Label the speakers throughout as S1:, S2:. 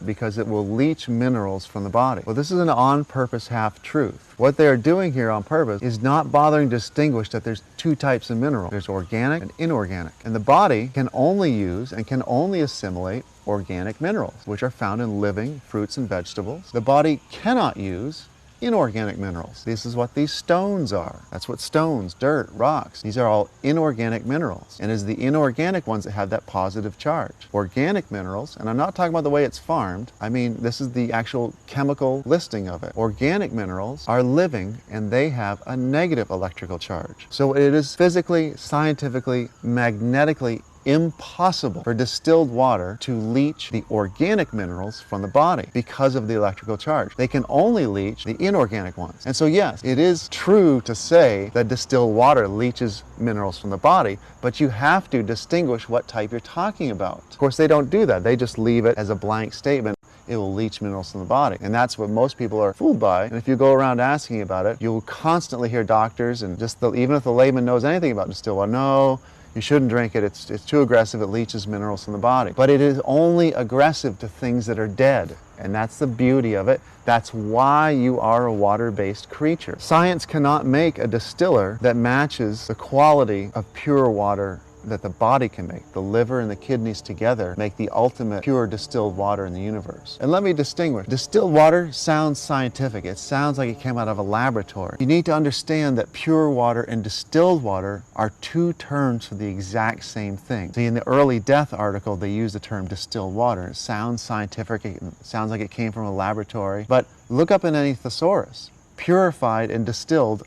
S1: because it will leach minerals from the body. Well, this is an on-purpose half-truth. What they are doing here on purpose is not bothering to distinguish that there's two types of mineral. There's organic and inorganic. And the body can only use and can only assimilate organic minerals, which are found in living fruits and vegetables. The body cannot use inorganic minerals. This is what these stones are. That's what stones, dirt, rocks, these are all inorganic minerals. And it's the inorganic ones that have that positive charge. Organic minerals, and I'm not talking about the way it's farmed, I mean this is the actual chemical listing of it. Organic minerals are living and they have a negative electrical charge. So it is physically, scientifically, magnetically impossible for distilled water to leach the organic minerals from the body because of the electrical charge. They can only leach the inorganic ones. And so yes, it is true to say that distilled water leaches minerals from the body, but you have to distinguish what type you're talking about. Of course, they don't do that. They just leave it as a blank statement. It will leach minerals from the body. And that's what most people are fooled by. And if you go around asking about it, you'll constantly hear doctors and even if the layman knows anything about distilled water, no, you shouldn't drink it, it's too aggressive, it leaches minerals from the body. But it is only aggressive to things that are dead. And that's the beauty of it. That's why you are a water-based creature. Science cannot make a distiller that matches the quality of pure water that the body can make. The liver and the kidneys together make the ultimate pure distilled water in the universe. And let me distinguish. Distilled water sounds scientific. It sounds like it came out of a laboratory. You need to understand that pure water and distilled water are two terms for the exact same thing. See, in the early death article, they use the term distilled water. It sounds scientific. It sounds like it came from a laboratory. But look up in any thesaurus. Purified and distilled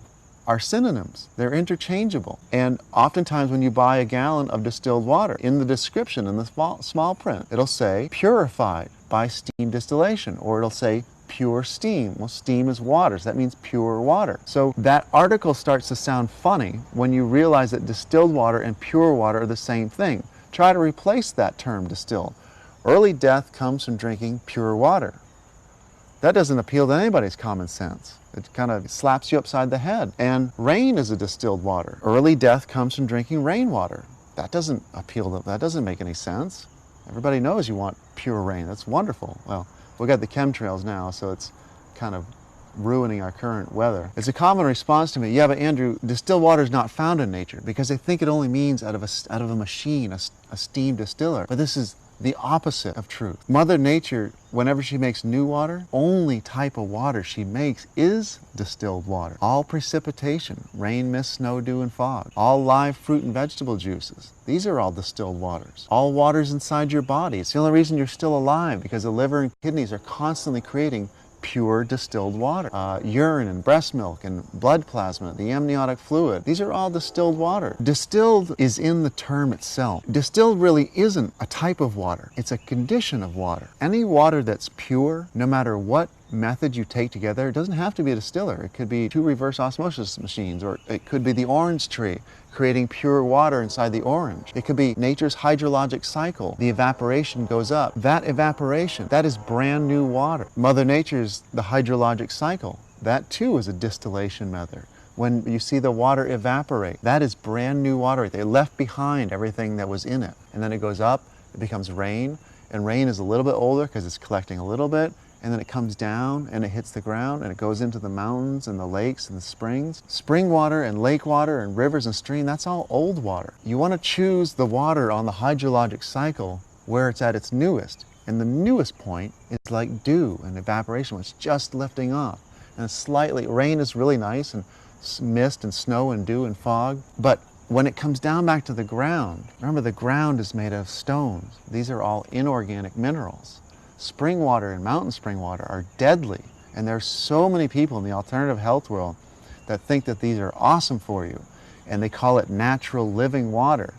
S1: are synonyms. They're interchangeable. And oftentimes when you buy a gallon of distilled water, in the description, in the small print, it'll say purified by steam distillation, or it'll say pure steam. Well, steam is water, so that means pure water. So that article starts to sound funny when you realize that distilled water and pure water are the same thing. Try to replace that term distilled. Early death comes from drinking pure water. That doesn't appeal to anybody's common sense. It kind of slaps you upside the head. And rain is a distilled water. Early death comes from drinking rainwater. That doesn't appeal to, that doesn't make any sense. Everybody knows you want pure rain. That's wonderful. Well, we got the chemtrails now, so it's kind of ruining our current weather. It's a common response to me, yeah, but Andrew, distilled water is not found in nature, because they think it only means out of a machine, a steam distiller. But this is the opposite of truth. Mother Nature, whenever she makes new water, only type of water she makes is distilled water. All precipitation, rain, mist, snow, dew, and fog. All live fruit and vegetable juices. These are all distilled waters. All waters inside your body. It's the only reason you're still alive, because the liver and kidneys are constantly creating pure distilled water. Urine and breast milk and blood plasma, the amniotic fluid, these are all distilled water. Distilled is in the term itself. Distilled really isn't a type of water, it's a condition of water. Any water that's pure, no matter what method you take together, it doesn't have to be a distiller. It could be two reverse osmosis machines, or it could be the orange tree creating pure water inside the orange. It could be nature's hydrologic cycle. The evaporation goes up. That evaporation, that is brand new water. Mother Nature's the hydrologic cycle. That too is a distillation method. When you see the water evaporate, that is brand new water. They left behind everything that was in it. And then it goes up, it becomes rain, and rain is a little bit older because it's collecting a little bit, and then it comes down and it hits the ground and it goes into the mountains and the lakes and the springs. Spring water and lake water and rivers and streams, that's all old water. You want to choose the water on the hydrologic cycle where it's at its newest. And the newest point is like dew and evaporation, which is just lifting off. And slightly, rain is really nice, and mist and snow and dew and fog. But when it comes down back to the ground, remember the ground is made of stones. These are all inorganic minerals. Spring water and mountain spring water are deadly, and there are so many people in the alternative health world that think that these are awesome for you, and they call it natural living water.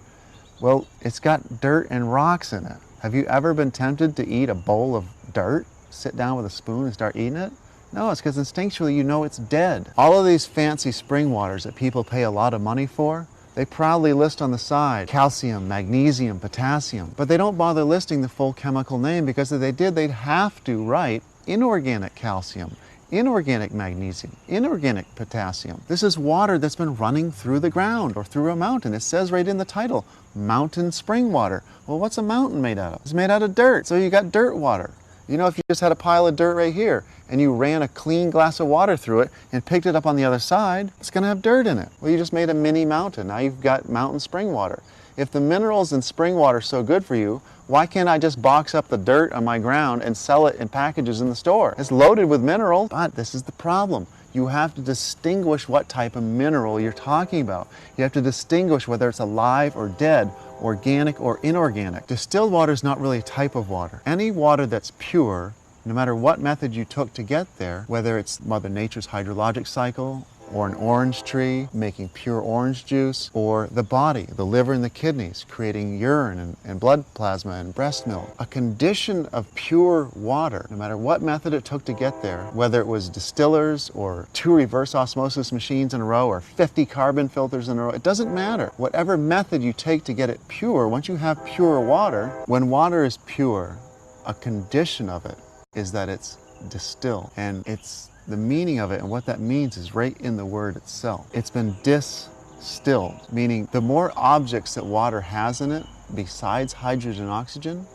S1: Well, it's got dirt and rocks in it. Have you ever been tempted to eat a bowl of dirt? Sit down with a spoon and start eating it? No, it's because instinctually you know it's dead. All of these fancy spring waters that people pay a lot of money for, they proudly list on the side calcium, magnesium, potassium, but they don't bother listing the full chemical name, because if they did, they'd have to write inorganic calcium, inorganic magnesium, inorganic potassium. This is water that's been running through the ground or through a mountain. It says right in the title, mountain spring water. Well, what's a mountain made out of? It's made out of dirt, so you got dirt water. You know, if you just had a pile of dirt right here and you ran a clean glass of water through it and picked it up on the other side, it's going to have dirt in it. Well, you just made a mini mountain. Now you've got mountain spring water. If the minerals in spring water are so good for you, why can't I just box up the dirt on my ground and sell it in packages in the store? It's loaded with minerals, but this is the problem. You have to distinguish what type of mineral you're talking about. You have to distinguish whether it's alive or dead, organic or inorganic. Distilled water is not really a type of water. Any water that's pure, no matter what method you took to get there, whether it's Mother Nature's hydrologic cycle, or an orange tree making pure orange juice, or the body, the liver and the kidneys creating urine and blood plasma and breast milk. A condition of pure water, no matter what method it took to get there, whether it was distillers or 2 reverse osmosis machines in a row or 50 carbon filters in a row, it doesn't matter. Whatever method you take to get it pure, once you have pure water, when water is pure, a condition of it is that it's distilled. And the meaning of it and what that means is right in the word itself. It's been distilled, meaning the more objects that water has in it, besides hydrogen and oxygen,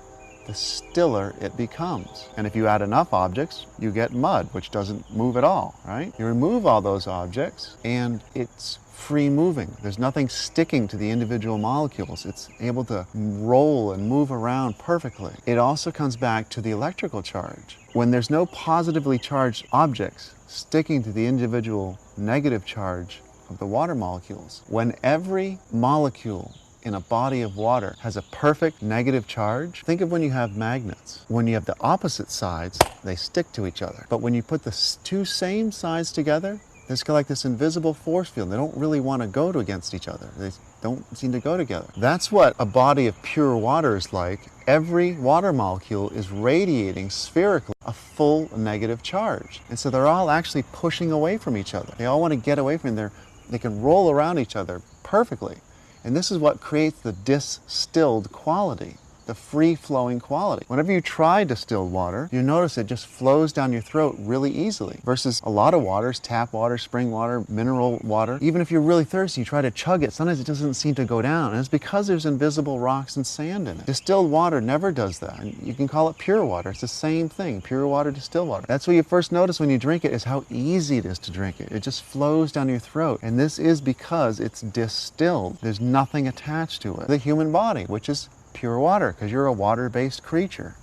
S1: the stiller it becomes. And if you add enough objects, you get mud, which doesn't move at all, right? You remove all those objects and it's free moving. There's nothing sticking to the individual molecules. It's able to roll and move around perfectly. It also comes back to the electrical charge. When there's no positively charged objects sticking to the individual negative charge of the water molecules, when every molecule in a body of water has a perfect negative charge, think of when you have magnets. When you have the opposite sides, they stick to each other. But when you put the 2 same sides together, there's like this invisible force field. They don't really want to go against each other. They don't seem to go together. That's what a body of pure water is like. Every water molecule is radiating spherically a full negative charge. And so they're all actually pushing away from each other. They all want to get away from there. They can roll around each other perfectly. And this is what creates the distilled quality, the free-flowing quality. Whenever you try distilled water, you notice it just flows down your throat really easily, versus a lot of waters, tap water, spring water, mineral water. Even if you're really thirsty, you try to chug it, sometimes it doesn't seem to go down, and it's because there's invisible rocks and sand in it. Distilled water never does that. And you can call it pure water. It's the same thing, pure water, distilled water. That's what you first notice when you drink it, is how easy it is to drink it. It just flows down your throat, and this is because it's distilled. There's nothing attached to it. The human body, which is pure water, because you're a water-based creature.